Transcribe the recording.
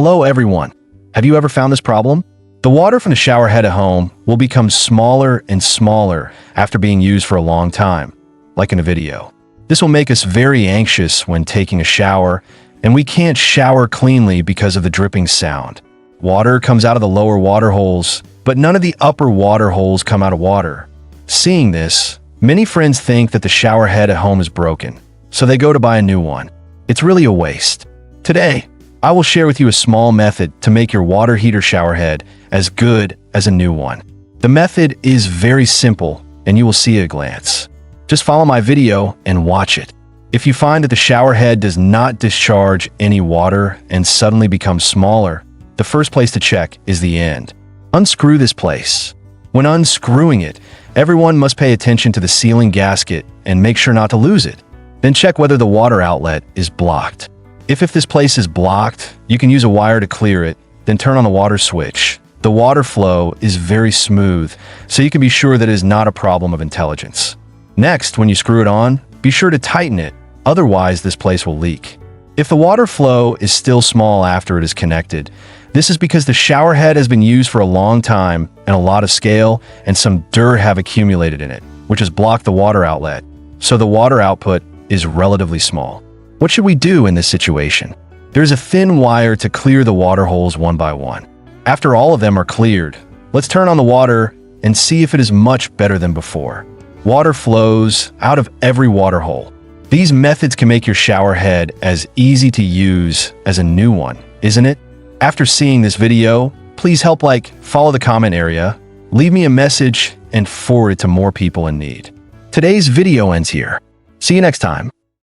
Hello everyone. Have you ever found this problem? The water from the shower head at home will become smaller and smaller after being used for a long time, like in a video. This will make us very anxious when taking a shower, and we can't shower cleanly because of the dripping sound. Water comes out of the lower water holes, but none of the upper water holes come out of water. Seeing this, many friends think that the shower head at home is broken, so they go to buy a new one. It's really a waste. Today, I will share with you a small method to make your water heater shower head as good as a new one. The method is very simple, and you will see at a glance. Just follow my video and watch it. If you find that the shower head does not discharge any water and suddenly becomes smaller, the first place to check is the end. Unscrew this place. When unscrewing it, everyone must pay attention to the sealing gasket and make sure not to lose it. Then check whether the water outlet is blocked. If this place is blocked, you can use a wire to clear it, then turn on the water switch. The water flow is very smooth, so you can be sure that it is not a problem of intelligence. Next, when you screw it on, be sure to tighten it, otherwise this place will leak. If the water flow is still small after it is connected, this is because the shower head has been used for a long time and a lot of scale and some dirt have accumulated in it, which has blocked the water outlet, so the water output is relatively small. What should we do in this situation? There's a thin wire to clear the water holes one by one. After all of them are cleared, let's turn on the water and see if it is much better than before. Water flows out of every water hole. These methods can make your shower head as easy to use as a new one, isn't it? After seeing this video, please help follow the comment area, leave me a message, and forward it to more people in need. Today's video ends here. See you next time.